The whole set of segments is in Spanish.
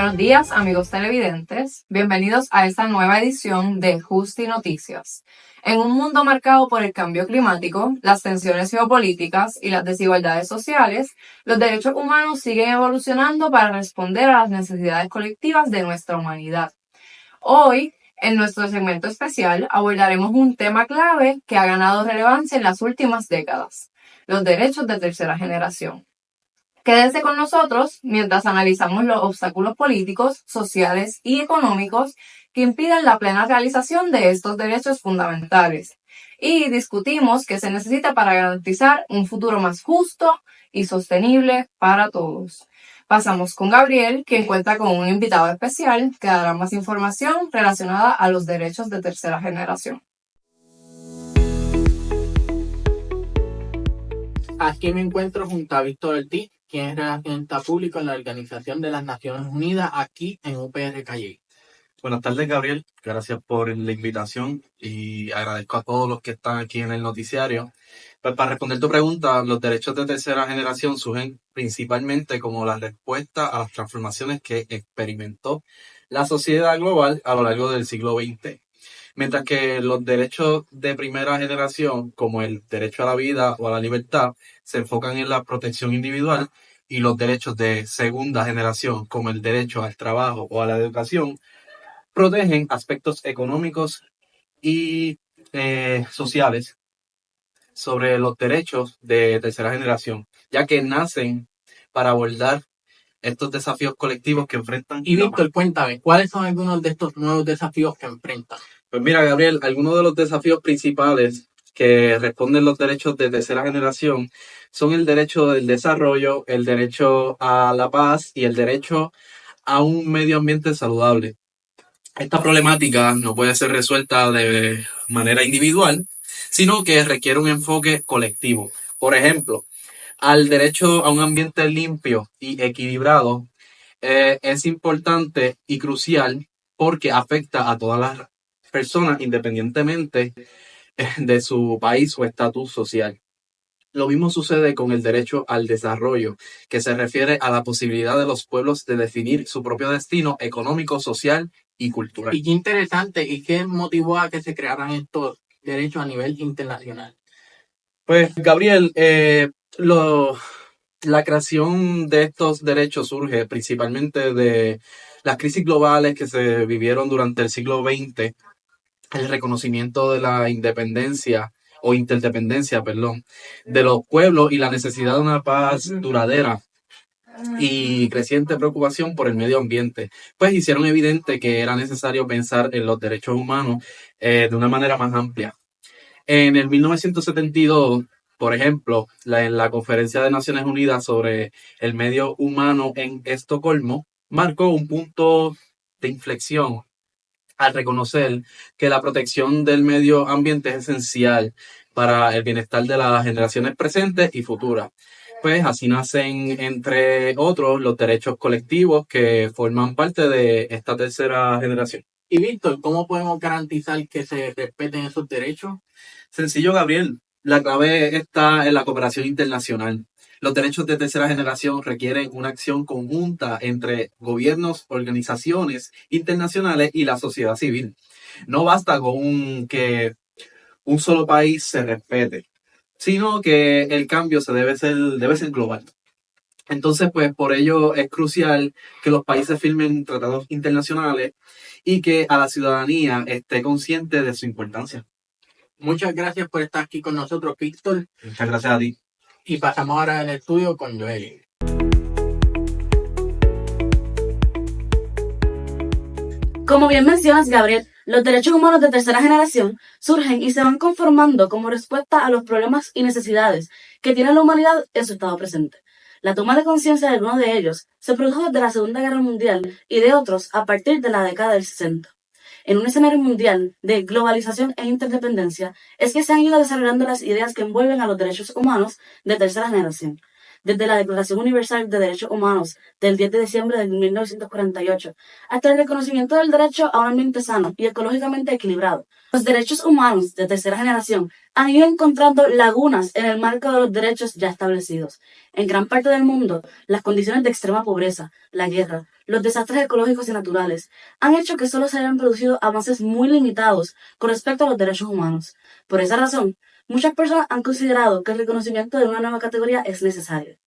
Buenos días, amigos televidentes. Bienvenidos a esta nueva edición de Justi Noticias. En un mundo marcado por el cambio climático, las tensiones geopolíticas y las desigualdades sociales, los derechos humanos siguen evolucionando para responder a las necesidades colectivas de nuestra humanidad. Hoy, en nuestro segmento especial, abordaremos un tema clave que ha ganado relevancia en las últimas décadas: los derechos de tercera generación. Quédense con nosotros mientras analizamos los obstáculos políticos, sociales y económicos que impiden la plena realización de estos derechos fundamentales y discutimos qué se necesita para garantizar un futuro más justo y sostenible para todos. Pasamos con Gabriel, quien cuenta con un invitado especial que dará más información relacionada a los derechos de tercera generación. Aquí me encuentro junto a Víctor Ortiz, quien es relacionista público en la Organización de las Naciones Unidas aquí en UPR Calle. Buenas tardes, Gabriel. Gracias por la invitación y agradezco a todos los que están aquí en el noticiario. Pues para responder tu pregunta, los derechos de tercera generación surgen principalmente como la respuesta a las transformaciones que experimentó la sociedad global a lo largo del siglo XX. Mientras que los derechos de primera generación, como el derecho a la vida o a la libertad, se enfocan en la protección individual, y los derechos de segunda generación, como el derecho al trabajo o a la educación, protegen aspectos económicos y sociales sobre los derechos de tercera generación, ya que nacen para abordar estos desafíos colectivos que enfrentan. Y Víctor, cuéntame, ¿cuáles son algunos de estos nuevos desafíos que enfrentan? Pues mira, Gabriel, algunos de los desafíos principales que responden los derechos de tercera generación son el derecho del desarrollo, el derecho a la paz y el derecho a un medio ambiente saludable. Esta problemática no puede ser resuelta de manera individual, sino que requiere un enfoque colectivo. Por ejemplo, al derecho a un ambiente limpio y equilibrado es importante y crucial porque afecta a todas las personas independientemente de su país o estatus social. Lo mismo sucede con el derecho al desarrollo, que se refiere a la posibilidad de los pueblos de definir su propio destino económico, social y cultural. Y qué interesante, ¿y qué motivó a que se crearan estos derechos a nivel internacional? Pues, Gabriel, la creación de estos derechos surge principalmente de las crisis globales que se vivieron durante el siglo XX, el reconocimiento de la independencia o interdependencia, perdón, de los pueblos y la necesidad de una paz duradera y creciente preocupación por el medio ambiente, pues hicieron evidente que era necesario pensar en los derechos humanos de una manera más amplia. En el 1972, por ejemplo, en la Conferencia de Naciones Unidas sobre el Medio Humano en Estocolmo, marcó un punto de inflexión al reconocer que la protección del medio ambiente es esencial para el bienestar de las generaciones presentes y futuras. Pues así nacen, entre otros, los derechos colectivos que forman parte de esta tercera generación. Y Víctor, ¿cómo podemos garantizar que se respeten esos derechos? Sencillo, Gabriel. La clave está en la cooperación internacional. Los derechos de tercera generación requieren una acción conjunta entre gobiernos, organizaciones internacionales y la sociedad civil. No basta con que un solo país se respete, sino que el cambio debe ser global. Entonces, pues por ello es crucial que los países firmen tratados internacionales y que a la ciudadanía esté consciente de su importancia. Muchas gracias por estar aquí con nosotros, Víctor. Muchas gracias a ti. Y pasamos ahora al estudio con Joel. Como bien mencionas, Gabriel, los derechos humanos de tercera generación surgen y se van conformando como respuesta a los problemas y necesidades que tiene la humanidad en su estado presente. La toma de conciencia de algunos de ellos se produjo desde la Segunda Guerra Mundial y de otros a partir de la década del 60. En un escenario mundial de globalización e interdependencia es que se han ido desarrollando las ideas que envuelven a los derechos humanos de tercera generación. desde la Declaración Universal de Derechos Humanos del 10 de diciembre de 1948 hasta el reconocimiento del derecho a un ambiente sano y ecológicamente equilibrado. Los derechos humanos de tercera generación han ido encontrando lagunas en el marco de los derechos ya establecidos. En gran parte del mundo, las condiciones de extrema pobreza, la guerra, los desastres ecológicos y naturales han hecho que solo se hayan producido avances muy limitados con respecto a los derechos humanos. Por esa razón, muchas personas han considerado que el reconocimiento de una nueva categoría es necesario.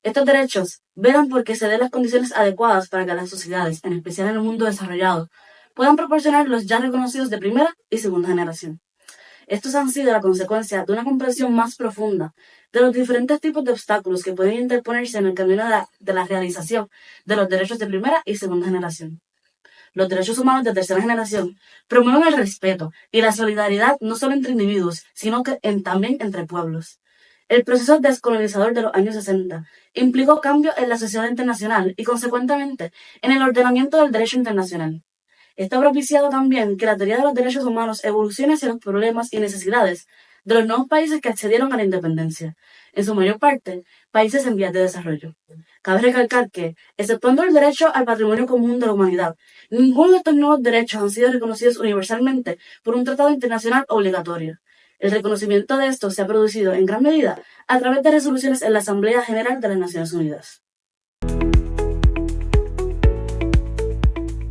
Estos derechos velan por que se den las condiciones adecuadas para que las sociedades, en especial en el mundo desarrollado, puedan proporcionar los ya reconocidos de primera y segunda generación. Estos han sido la consecuencia de una comprensión más profunda de los diferentes tipos de obstáculos que pueden interponerse en el camino de la realización de los derechos de primera y segunda generación. Los derechos humanos de tercera generación promueven el respeto y la solidaridad no solo entre individuos, sino que también entre pueblos. El proceso descolonizador de los años 60 implicó cambios en la sociedad internacional y, consecuentemente, en el ordenamiento del derecho internacional. Está propiciado también que la teoría de los derechos humanos evolucione hacia los problemas y necesidades de los nuevos países que accedieron a la independencia, en su mayor parte, países en vías de desarrollo. Cabe recalcar que, exceptuando el derecho al patrimonio común de la humanidad, ninguno de estos nuevos derechos han sido reconocidos universalmente por un tratado internacional obligatorio. El reconocimiento de estos se ha producido en gran medida a través de resoluciones en la Asamblea General de las Naciones Unidas.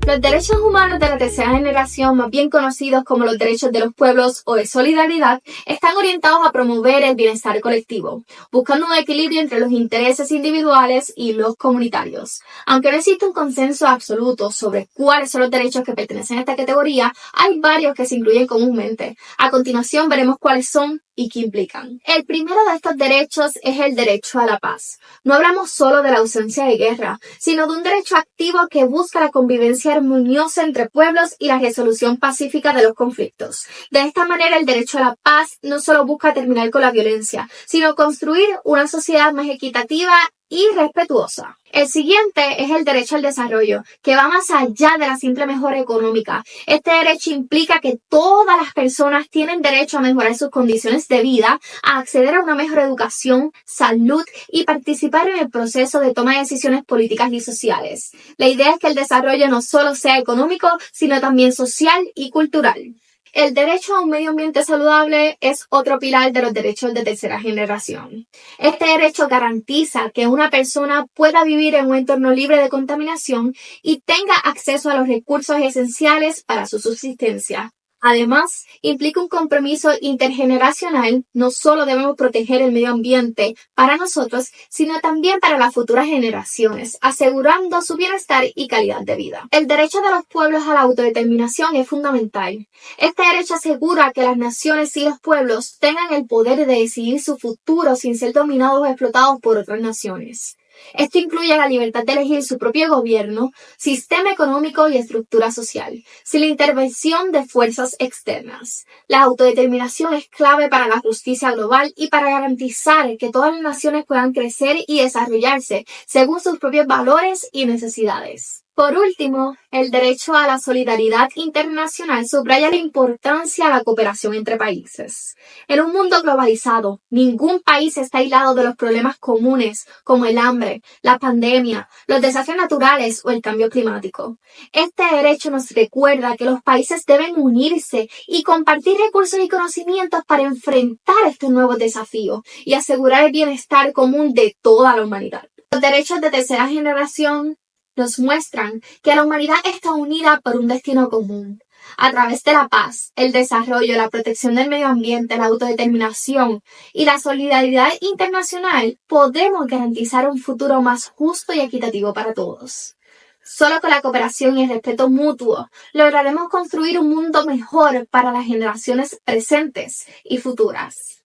Los derechos humanos de la tercera generación, más bien conocidos como los derechos de los pueblos o de solidaridad, están orientados a promover el bienestar colectivo, buscando un equilibrio entre los intereses individuales y los comunitarios. Aunque no existe un consenso absoluto sobre cuáles son los derechos que pertenecen a esta categoría, hay varios que se incluyen comúnmente. A continuación veremos cuáles son y qué implican. El primero de estos derechos es el derecho a la paz. No hablamos solo de la ausencia de guerra, sino de un derecho activo que busca la convivencia armoniosa entre pueblos y la resolución pacífica de los conflictos. De esta manera, el derecho a la paz no solo busca terminar con la violencia, sino construir una sociedad más equitativa y respetuosa. El siguiente es el derecho al desarrollo, que va más allá de la simple mejora económica. Este derecho implica que todas las personas tienen derecho a mejorar sus condiciones de vida, a acceder a una mejor educación, salud y participar en el proceso de toma de decisiones políticas y sociales. La idea es que el desarrollo no solo sea económico, sino también social y cultural. El derecho a un medio ambiente saludable es otro pilar de los derechos de tercera generación. Este derecho garantiza que una persona pueda vivir en un entorno libre de contaminación y tenga acceso a los recursos esenciales para su subsistencia. Además, implica un compromiso intergeneracional. No solo debemos proteger el medio ambiente para nosotros, sino también para las futuras generaciones, asegurando su bienestar y calidad de vida. El derecho de los pueblos a la autodeterminación es fundamental. Este derecho asegura que las naciones y los pueblos tengan el poder de decidir su futuro sin ser dominados o explotados por otras naciones. Esto incluye la libertad de elegir su propio gobierno, sistema económico y estructura social, sin la intervención de fuerzas externas. La autodeterminación es clave para la justicia global y para garantizar que todas las naciones puedan crecer y desarrollarse según sus propios valores y necesidades. Por último, el derecho a la solidaridad internacional subraya la importancia de la cooperación entre países. En un mundo globalizado, ningún país está aislado de los problemas comunes como el hambre, la pandemia, los desastres naturales o el cambio climático. Este derecho nos recuerda que los países deben unirse y compartir recursos y conocimientos para enfrentar estos nuevos desafíos y asegurar el bienestar común de toda la humanidad. Los derechos de tercera generación nos muestran que la humanidad está unida por un destino común. A través de la paz, el desarrollo, la protección del medio ambiente, la autodeterminación y la solidaridad internacional, podemos garantizar un futuro más justo y equitativo para todos. Solo con la cooperación y el respeto mutuo lograremos construir un mundo mejor para las generaciones presentes y futuras.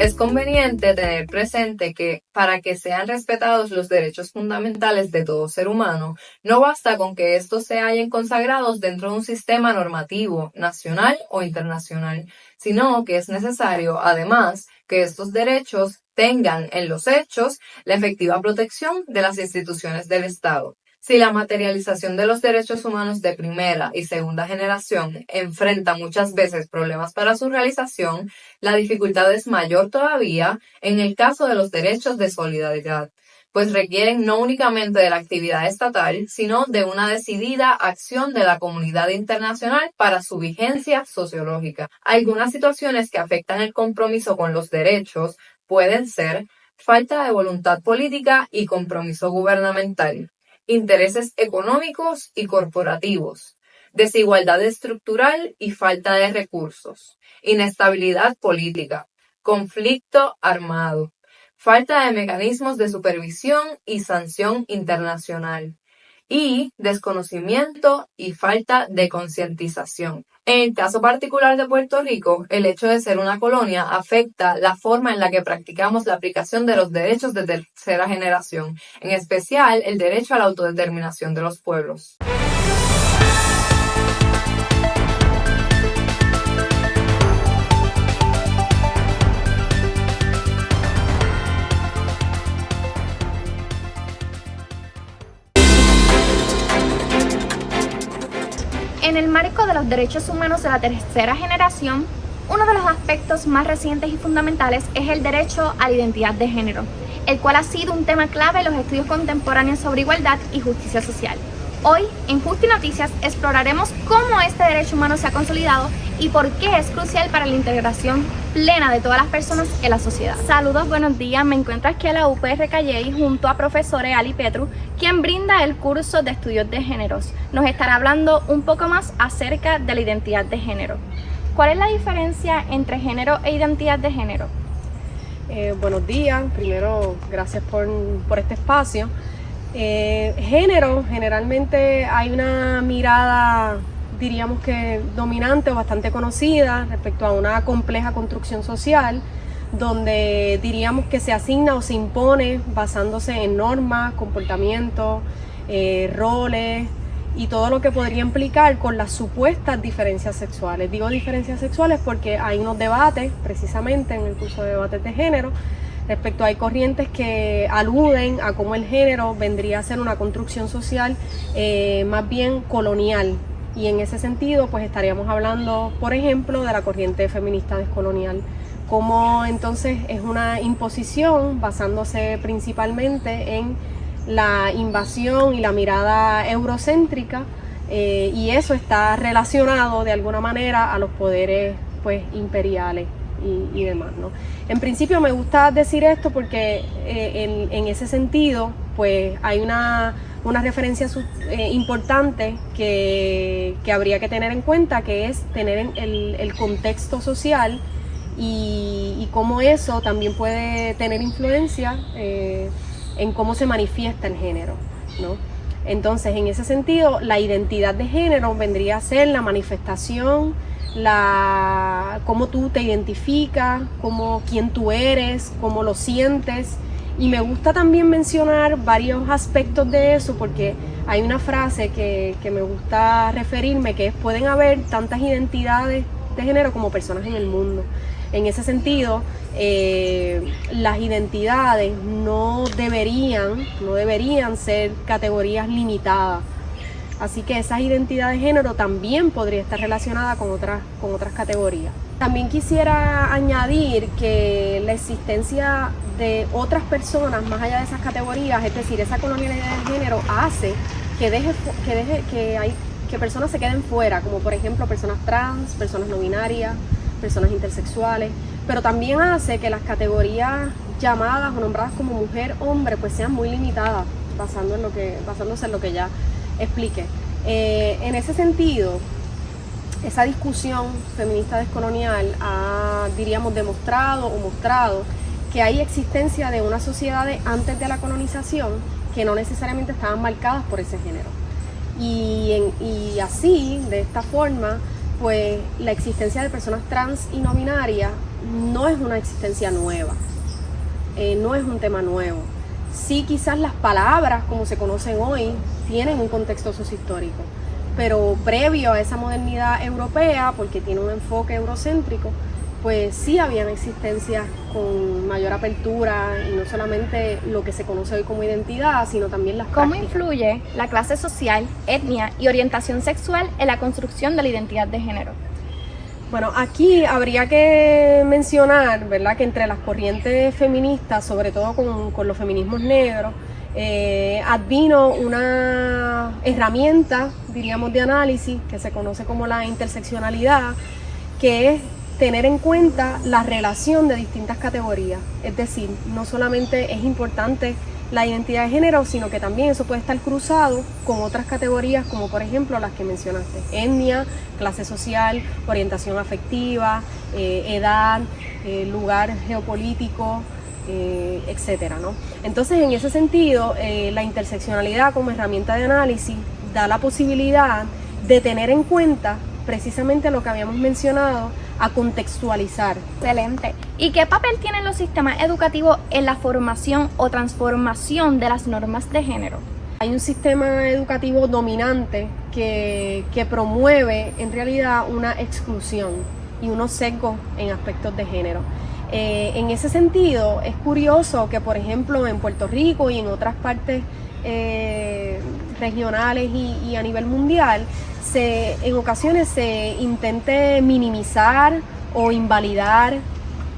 Es conveniente tener presente que, para que sean respetados los derechos fundamentales de todo ser humano, no basta con que estos se hallen consagrados dentro de un sistema normativo, nacional o internacional, sino que es necesario, además, que estos derechos tengan en los hechos la efectiva protección de las instituciones del Estado. Si la materialización de los derechos humanos de primera y segunda generación enfrenta muchas veces problemas para su realización, la dificultad es mayor todavía en el caso de los derechos de solidaridad, pues requieren no únicamente de la actividad estatal, sino de una decidida acción de la comunidad internacional para su vigencia sociológica. Algunas situaciones que afectan el compromiso con los derechos pueden ser falta de voluntad política y compromiso gubernamental, intereses económicos y corporativos, desigualdad estructural y falta de recursos, inestabilidad política, conflicto armado, falta de mecanismos de supervisión y sanción internacional, y desconocimiento y falta de concientización. En el caso particular de Puerto Rico, el hecho de ser una colonia afecta la forma en la que practicamos la aplicación de los derechos de tercera generación, en especial el derecho a la autodeterminación de los pueblos. En el marco de los derechos humanos de la tercera generación, uno de los aspectos más recientes y fundamentales es el derecho a la identidad de género, el cual ha sido un tema clave en los estudios contemporáneos sobre igualdad y justicia social. Hoy, en Justi Noticias, exploraremos cómo este derecho humano se ha consolidado y por qué es crucial para la integración plena de todas las personas en la sociedad. Saludos, buenos días. Me encuentro aquí en la UPR Calley junto a profesor Ali Petru, quien brinda el curso de estudios de géneros. Nos estará hablando un poco más acerca de la identidad de género. ¿Cuál es la diferencia entre género e identidad de género? Buenos días. Primero, gracias por este espacio. Género, generalmente hay una mirada, diríamos que dominante o bastante conocida respecto a una compleja construcción social, donde diríamos que se asigna o se impone basándose en normas, comportamientos, roles y todo lo que podría implicar con las supuestas diferencias sexuales. Digo diferencias sexuales porque hay unos debates, precisamente en el curso de debates de género, respecto hay corrientes que aluden a cómo el género vendría a ser una construcción social más bien colonial, y en ese sentido pues estaríamos hablando, por ejemplo, de la corriente feminista descolonial, como entonces es una imposición basándose principalmente en la invasión y la mirada eurocéntrica, y eso está relacionado de alguna manera a los poderes pues imperiales y demás, ¿no? En principio me gusta decir esto porque en ese sentido pues hay una referencia importante que habría que tener en cuenta, que es tener el contexto social y cómo eso también puede tener influencia en cómo se manifiesta el género, ¿no? Entonces, en ese sentido, la identidad de género vendría a ser la manifestación, cómo tú te identificas, quién tú eres, cómo lo sientes. Y me gusta también mencionar varios aspectos de eso, porque hay una frase que me gusta referirme, que es: pueden haber tantas identidades de género como personas en el mundo. En ese sentido, las identidades no deberían ser categorías limitadas. Así que esa identidad de género también podría estar relacionada con otras categorías. También quisiera añadir que la existencia de otras personas más allá de esas categorías, es decir, esa colonialidad de género, hace que personas se queden fuera, como por ejemplo personas trans, personas no binarias, personas intersexuales, pero también hace que las categorías llamadas o nombradas como mujer, hombre, pues sean muy limitadas, basándose en lo que ya expliqué. En ese sentido, esa discusión feminista descolonial ha, diríamos, demostrado que hay existencia de unas sociedades antes de la colonización que no necesariamente estaban marcadas por ese género. Y así, de esta forma, pues la existencia de personas trans y no binarias no es una existencia nueva, no es un tema nuevo. Sí, quizás las palabras como se conocen hoy tienen un contexto sociohistórico, pero previo a esa modernidad europea, porque tiene un enfoque eurocéntrico, pues sí habían existencias con mayor apertura y no solamente lo que se conoce hoy como identidad, sino también las ¿Cómo prácticas. influye la clase social, etnia y orientación sexual en la construcción de la identidad de género? Bueno, aquí habría que mencionar, ¿verdad?, que entre las corrientes feministas, sobre todo con los feminismos negros, advino una herramienta, diríamos, de análisis que se conoce como la interseccionalidad, que es tener en cuenta la relación de distintas categorías. Es decir, no solamente es importante la identidad de género, sino que también eso puede estar cruzado con otras categorías, como por ejemplo las que mencionaste: etnia, clase social, orientación afectiva, edad, lugar geopolítico, etcétera, ¿no? Entonces, en ese sentido, la interseccionalidad como herramienta de análisis da la posibilidad de tener en cuenta precisamente lo que habíamos mencionado, a contextualizar. Excelente. ¿Y qué papel tienen los sistemas educativos en la formación o transformación de las normas de género? Hay un sistema educativo dominante que promueve en realidad una exclusión y unos sesgos en aspectos de género. En ese sentido, es curioso que, por ejemplo, en Puerto Rico y en otras partes regionales y a nivel mundial, en ocasiones se intente minimizar o invalidar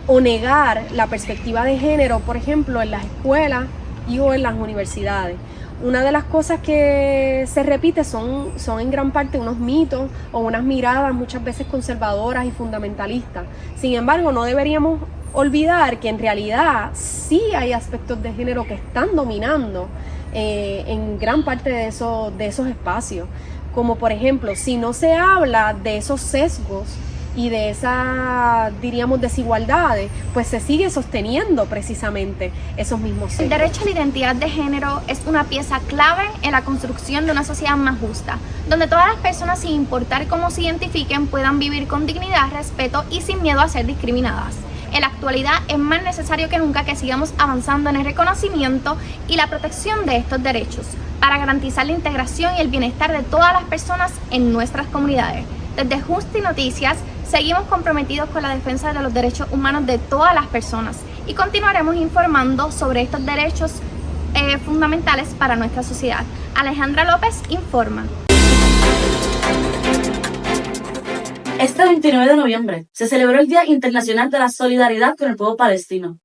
o negar la perspectiva de género, por ejemplo, en las escuelas y o en las universidades. Una de las cosas que se repite son en gran parte unos mitos o unas miradas muchas veces conservadoras y fundamentalistas. Sin embargo, no deberíamos olvidar que en realidad sí hay aspectos de género que están dominando en gran parte de esos espacios. Como por ejemplo, si no se habla de esos sesgos y de esas, diríamos, desigualdades, pues se sigue sosteniendo precisamente esos mismos sesgos. El derecho a la identidad de género es una pieza clave en la construcción de una sociedad más justa, donde todas las personas, sin importar cómo se identifiquen, puedan vivir con dignidad, respeto y sin miedo a ser discriminadas. En la actualidad es más necesario que nunca que sigamos avanzando en el reconocimiento y la protección de estos derechos para garantizar la integración y el bienestar de todas las personas en nuestras comunidades. Desde Justi Noticias seguimos comprometidos con la defensa de los derechos humanos de todas las personas y continuaremos informando sobre estos derechos fundamentales para nuestra sociedad. Alejandra López informa. Este 29 de noviembre se celebró el Día Internacional de la Solidaridad con el Pueblo Palestino.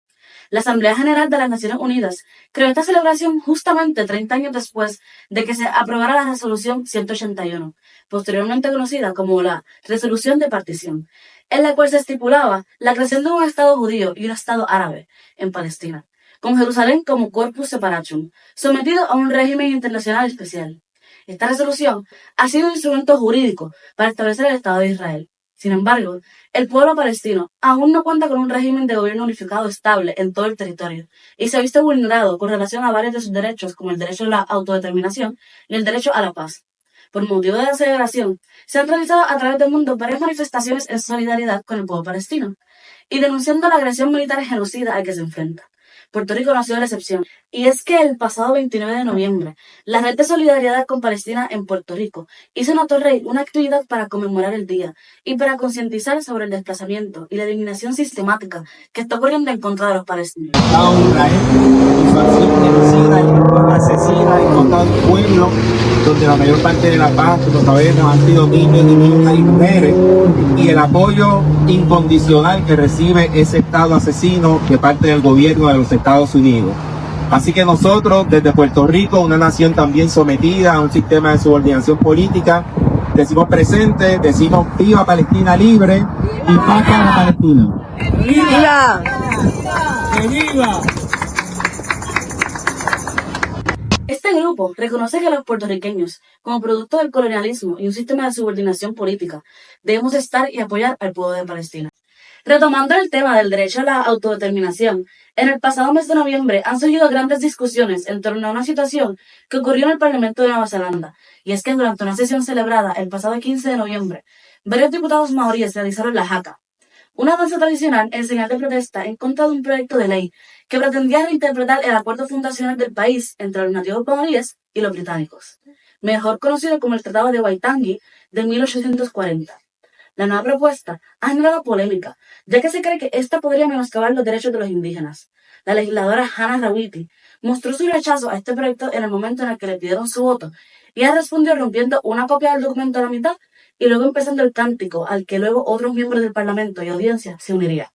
La Asamblea General de las Naciones Unidas creó esta celebración justamente 30 años después de que se aprobara la Resolución 181, posteriormente conocida como la Resolución de Partición, en la cual se estipulaba la creación de un Estado judío y un Estado árabe en Palestina, con Jerusalén como corpus separatum, sometido a un régimen internacional especial. Esta resolución ha sido un instrumento jurídico para establecer el Estado de Israel. Sin embargo, el pueblo palestino aún no cuenta con un régimen de gobierno unificado estable en todo el territorio y se ha visto vulnerado con relación a varios de sus derechos, como el derecho a la autodeterminación y el derecho a la paz. Por motivo de la celebración, se han realizado a través del mundo varias manifestaciones en solidaridad con el pueblo palestino y denunciando la agresión militar genocida a que se enfrenta. Puerto Rico no ha sido la excepción. Y es que el pasado 29 de noviembre, la Red de Solidaridad con Palestina en Puerto Rico hizo en Atorrey una actividad para conmemorar el día y para concientizar sobre el desplazamiento y la eliminación sistemática que está ocurriendo en contra de los palestinos. Su acción genocida y asesina en contra del pueblo, donde la mayor parte de la paz, como sabemos, han sido niños, niñas y mujeres, y el apoyo incondicional que recibe ese Estado asesino de parte del gobierno de los Estados Unidos. Así que nosotros, desde Puerto Rico, una nación también sometida a un sistema de subordinación política, decimos presente, decimos viva Palestina libre y paz para Palestina. ¡Viva! ¡Viva! Este grupo reconoce que los puertorriqueños, como producto del colonialismo y un sistema de subordinación política, debemos estar y apoyar al pueblo de Palestina. Retomando el tema del derecho a la autodeterminación, en el pasado mes de noviembre han surgido grandes discusiones en torno a una situación que ocurrió en el Parlamento de Nueva Zelanda, y es que durante una sesión celebrada el pasado 15 de noviembre, varios diputados maoríes realizaron la haka, una danza tradicional en señal de protesta en contra de un proyecto de ley que pretendía reinterpretar el acuerdo fundacional del país entre los nativos maoríes y los británicos, mejor conocido como el Tratado de Waitangi de 1840. La nueva propuesta ha generado polémica, ya que se cree que esta podría menoscabar los derechos de los indígenas. La legisladora Hannah Rawiti mostró su rechazo a este proyecto en el momento en el que le pidieron su voto, y ella respondió rompiendo una copia del documento a la mitad y luego empezando el cántico al que luego otros miembros del Parlamento y audiencia se unirían.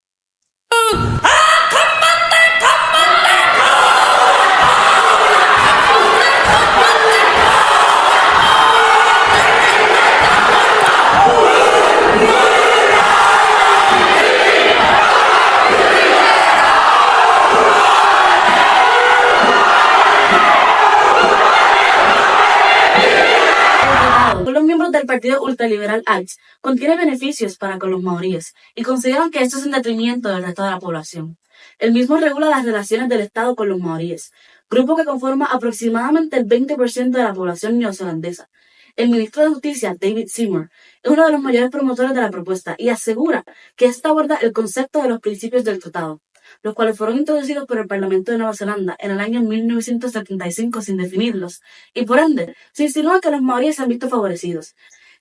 Los miembros del partido ultraliberal ALTS contiene beneficios para con los maoríes y consideran que esto es en detrimento del resto de la población. El mismo regula las relaciones del Estado con los maoríes, grupo que conforma aproximadamente el 20% de la población neozelandesa. El ministro de Justicia, David Seymour, es uno de los mayores promotores de la propuesta y asegura que esta aborda el concepto de los principios del tratado, los cuales fueron introducidos por el Parlamento de Nueva Zelanda en el año 1975 sin definirlos, y por ende se insinúa que los maoríes se han visto favorecidos.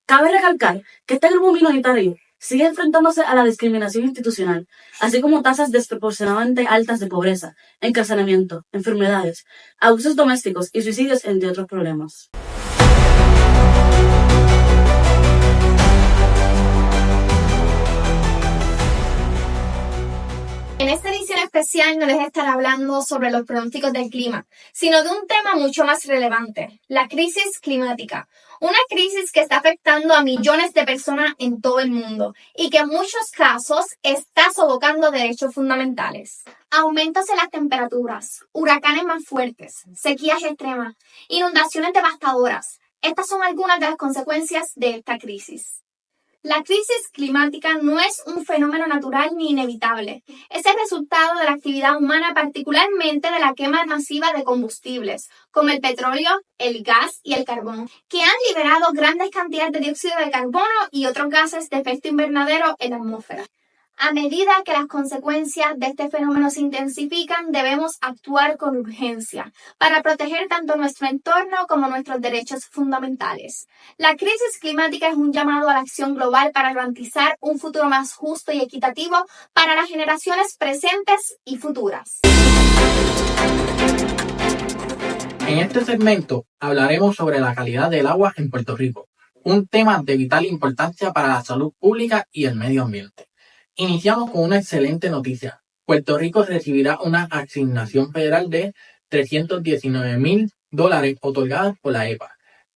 Cabe recalcar que este grupo minoritario sigue enfrentándose a la discriminación institucional, así como tasas desproporcionadamente altas de pobreza, encarcelamiento, enfermedades, abusos domésticos y suicidios, entre otros problemas. En esta edición especial no les estaré hablando sobre los pronósticos del clima, sino de un tema mucho más relevante, la crisis climática. Una crisis que está afectando a millones de personas en todo el mundo y que en muchos casos está sofocando derechos fundamentales. Aumentos en las temperaturas, huracanes más fuertes, sequías extremas, inundaciones devastadoras. Estas son algunas de las consecuencias de esta crisis. La crisis climática no es un fenómeno natural ni inevitable. Es el resultado de la actividad humana, particularmente de la quema masiva de combustibles, como el petróleo, el gas y el carbón, que han liberado grandes cantidades de dióxido de carbono y otros gases de efecto invernadero en la atmósfera. A medida que las consecuencias de este fenómeno se intensifican, debemos actuar con urgencia para proteger tanto nuestro entorno como nuestros derechos fundamentales. La crisis climática es un llamado a la acción global para garantizar un futuro más justo y equitativo para las generaciones presentes y futuras. En este segmento hablaremos sobre la calidad del agua en Puerto Rico, un tema de vital importancia para la salud pública y el medio ambiente. Iniciamos con una excelente noticia. Puerto Rico recibirá una asignación federal de $319,000 otorgada por la EPA.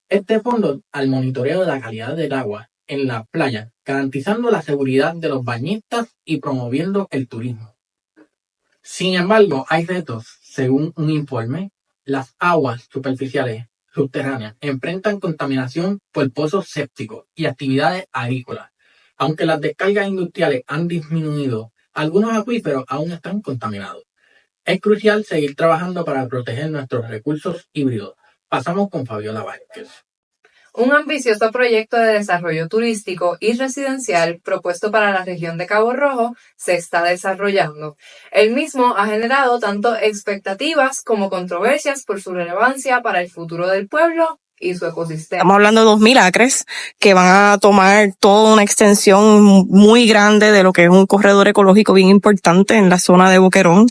Este fondo al monitoreo de la calidad del agua en la playa, garantizando la seguridad de los bañistas y promoviendo el turismo. Sin embargo, hay retos. Según un informe, las aguas superficiales subterráneas enfrentan contaminación por pozos sépticos y actividades agrícolas. Aunque las descargas industriales han disminuido, algunos acuíferos aún están contaminados. Es crucial seguir trabajando para proteger nuestros recursos híbridos. Pasamos con Fabiola Vázquez. Un ambicioso proyecto de desarrollo turístico y residencial propuesto para la región de Cabo Rojo se está desarrollando. El mismo ha generado tanto expectativas como controversias por su relevancia para el futuro del pueblo y su ecosistema. Estamos hablando de 2,000 acres que van a tomar toda una extensión muy grande de lo que es un corredor ecológico bien importante en la zona de Boquerón,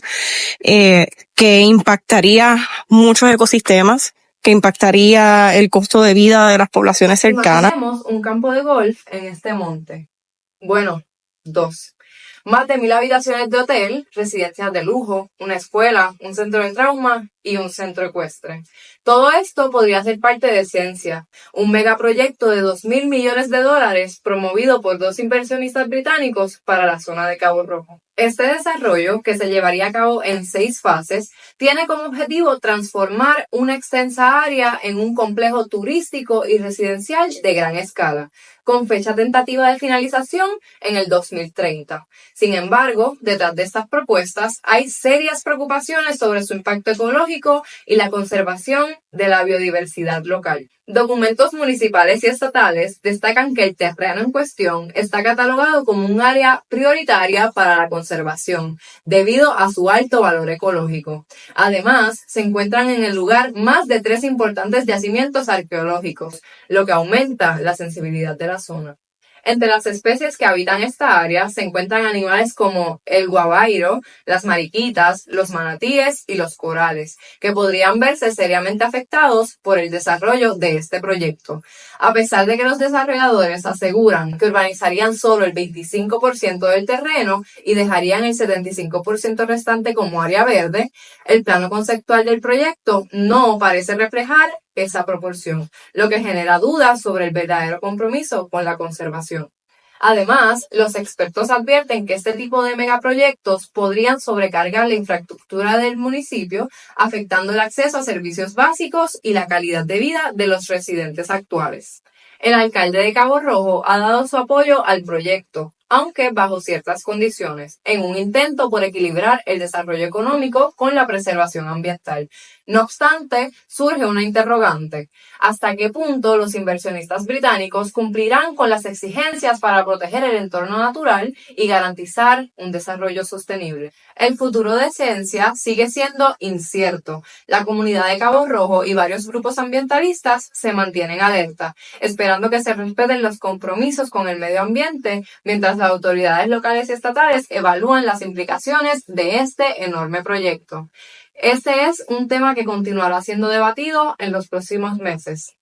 que impactaría muchos ecosistemas, que impactaría el costo de vida de las poblaciones cercanas. Tenemos un campo de golf en este monte. Bueno, 2. Más de 1,000 habitaciones de hotel, residencias de lujo, una escuela, un centro de trauma y un centro ecuestre. Todo esto podría ser parte de Ciencia, un megaproyecto de $2,000 millones promovido por 2 inversionistas británicos para la zona de Cabo Rojo. Este desarrollo, que se llevaría a cabo en 6 fases, tiene como objetivo transformar una extensa área en un complejo turístico y residencial de gran escala, con fecha tentativa de finalización en el 2030. Sin embargo, detrás de estas propuestas hay serias preocupaciones sobre su impacto ecológico y la conservación de la biodiversidad local. Documentos municipales y estatales destacan que el terreno en cuestión está catalogado como un área prioritaria para la conservación, debido a su alto valor ecológico. Además, se encuentran en el lugar más de 3 importantes yacimientos arqueológicos, lo que aumenta la sensibilidad de la zona. Entre las especies que habitan esta área se encuentran animales como el guabairo, las mariquitas, los manatíes y los corales, que podrían verse seriamente afectados por el desarrollo de este proyecto. A pesar de que los desarrolladores aseguran que urbanizarían solo el 25% del terreno y dejarían el 75% restante como área verde, el plano conceptual del proyecto no parece reflejar esa proporción, lo que genera dudas sobre el verdadero compromiso con la conservación. Además, los expertos advierten que este tipo de megaproyectos podrían sobrecargar la infraestructura del municipio, afectando el acceso a servicios básicos y la calidad de vida de los residentes actuales. El alcalde de Cabo Rojo ha dado su apoyo al proyecto, aunque bajo ciertas condiciones, en un intento por equilibrar el desarrollo económico con la preservación ambiental. No obstante, surge una interrogante: ¿hasta qué punto los inversionistas británicos cumplirán con las exigencias para proteger el entorno natural y garantizar un desarrollo sostenible? El futuro de Esencia sigue siendo incierto. La comunidad de Cabo Rojo y varios grupos ambientalistas se mantienen alerta, esperando que se respeten los compromisos con el medio ambiente, mientras las autoridades locales y estatales evalúan las implicaciones de este enorme proyecto. Este es un tema que continuará siendo debatido en los próximos meses.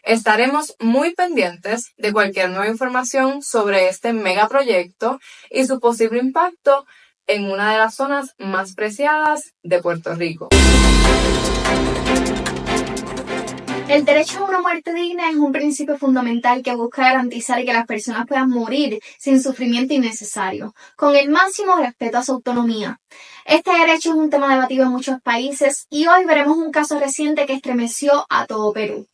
Estaremos muy pendientes de cualquier nueva información sobre este megaproyecto y su posible impacto en una de las zonas más preciadas de Puerto Rico. El derecho a una muerte digna es un principio fundamental que busca garantizar que las personas puedan morir sin sufrimiento innecesario, con el máximo respeto a su autonomía. Este derecho es un tema debatido en muchos países y hoy veremos un caso reciente que estremeció a todo Perú.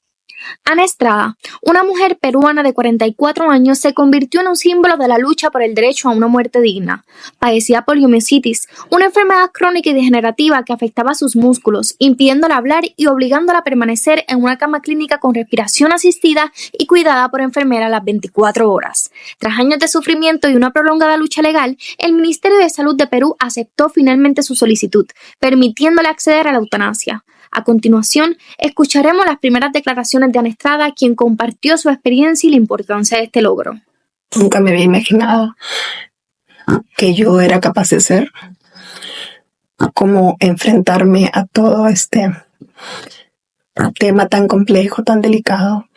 Ana Estrada, una mujer peruana de 44 años, se convirtió en un símbolo de la lucha por el derecho a una muerte digna. Padecía poliomielitis, una enfermedad crónica y degenerativa que afectaba sus músculos, impidiéndola hablar y obligándola a permanecer en una cama clínica con respiración asistida y cuidada por enfermera las 24 horas. Tras años de sufrimiento y una prolongada lucha legal, el Ministerio de Salud de Perú aceptó finalmente su solicitud, permitiéndole acceder a la eutanasia. A continuación, escucharemos las primeras declaraciones de Ana Estrada, quien compartió su experiencia y la importancia de este logro. Nunca me había imaginado que yo era capaz de ser, cómo enfrentarme a todo este tema tan complejo, tan delicado,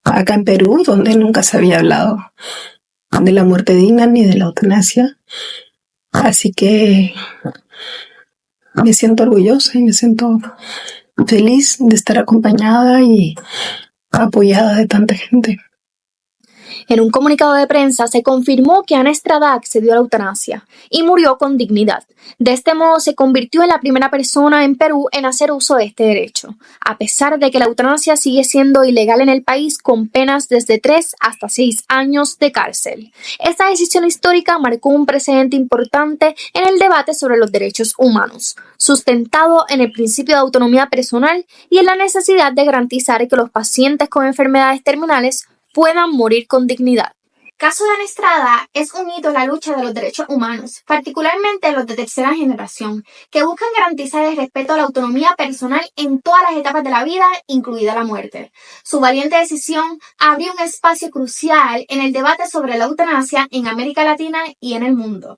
acá en Perú, donde nunca se había hablado de la muerte digna ni de la eutanasia. Así que me siento orgullosa y me siento feliz de estar acompañada y apoyada de tanta gente. En un comunicado de prensa se confirmó que Ana Estrada accedió a la eutanasia y murió con dignidad. De este modo se convirtió en la primera persona en Perú en hacer uso de este derecho, a pesar de que la eutanasia sigue siendo ilegal en el país con penas desde 3 hasta 6 años de cárcel. Esta decisión histórica marcó un precedente importante en el debate sobre los derechos humanos, sustentado en el principio de autonomía personal y en la necesidad de garantizar que los pacientes con enfermedades terminales puedan morir con dignidad. El caso de Ana Estrada es un hito en la lucha de los derechos humanos, particularmente los de tercera generación, que buscan garantizar el respeto a la autonomía personal en todas las etapas de la vida, incluida la muerte. Su valiente decisión abrió un espacio crucial en el debate sobre la eutanasia en América Latina y en el mundo.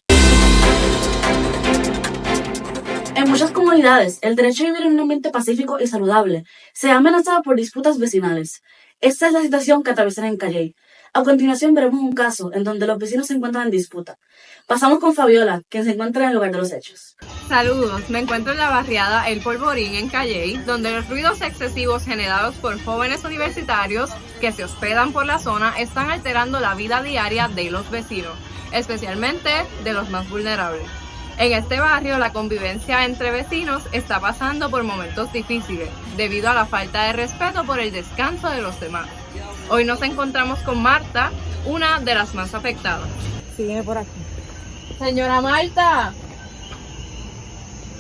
En muchas comunidades, el derecho a vivir en un ambiente pacífico y saludable se ha amenazado por disputas vecinales. Esta es la situación que atraviesan en Calley. A continuación veremos un caso en donde los vecinos se encuentran en disputa. Pasamos con Fabiola, quien se encuentra en el lugar de los hechos. Saludos, me encuentro en la barriada El Polvorín en Calley, donde los ruidos excesivos generados por jóvenes universitarios que se hospedan por la zona están alterando la vida diaria de los vecinos, especialmente de los más vulnerables. En este barrio, la convivencia entre vecinos está pasando por momentos difíciles, debido a la falta de respeto por el descanso de los demás. Hoy nos encontramos con Marta, una de las más afectadas. Sí, viene por aquí. Señora Marta,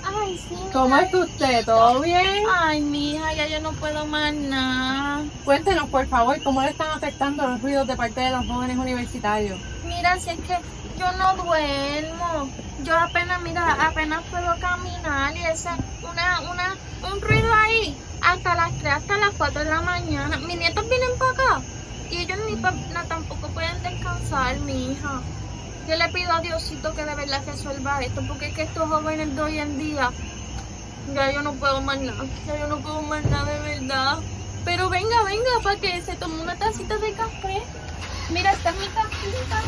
Ay, sí. ¿cómo está usted? ¿Todo bien? Ay, mija, ya yo no puedo más nada. Cuéntenos, por favor, ¿cómo le están afectando los ruidos de parte de los jóvenes universitarios? Mira, si es que yo no duermo. Yo apenas puedo caminar y ese un ruido ahí hasta las 4 de la mañana. Mis nietos vienen para acá y ellos tampoco pueden descansar. pasar, mi hija. Yo le pido a Diosito que de verdad resuelva esto, porque es que estos jóvenes de hoy en día, ya yo no puedo más nada, de verdad. Pero venga, para que se tome una tacita de café. Mira, esta es mi tacita.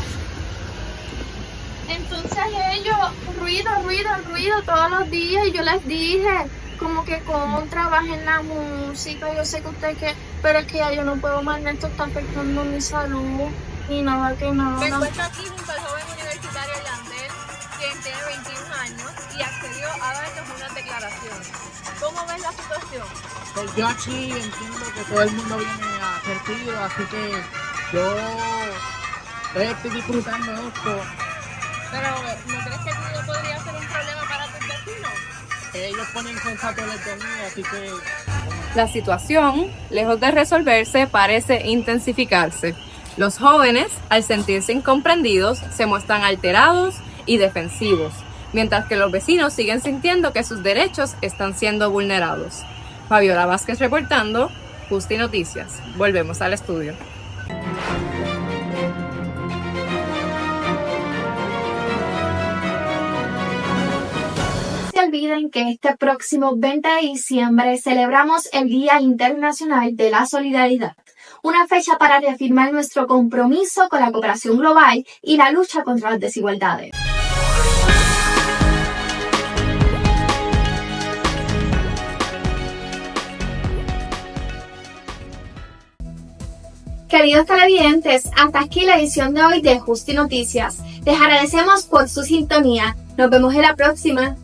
Entonces ellos, ruido todos los días, y yo les dije, como que trabajen la música, yo sé que ustedes pero es que ya yo no puedo más, esto está afectando mi salud, y nada que nada. Me encuentro aquí junto al joven universitario Yandel, quien tiene 21 años y accedió a darnos unas declaraciones. ¿Cómo ves la situación? Pues yo aquí entiendo que todo el mundo viene a hacer tiro, así que yo estoy disfrutando esto. Pero, ¿no crees que el ruido podría ser un problema para tus vecinos? Ellos ponen sensaciones de mí, así que... La situación, lejos de resolverse, parece intensificarse. Los jóvenes, al sentirse incomprendidos, se muestran alterados y defensivos, mientras que los vecinos siguen sintiendo que sus derechos están siendo vulnerados. Fabiola Vázquez reportando, Justi Noticias. Volvemos al estudio. No se olviden que este próximo 20 de diciembre celebramos el Día Internacional de la Solidaridad, una fecha para reafirmar nuestro compromiso con la cooperación global y la lucha contra las desigualdades. Queridos televidentes, hasta aquí la edición de hoy de Justi Noticias. Les agradecemos por su sintonía. Nos vemos en la próxima.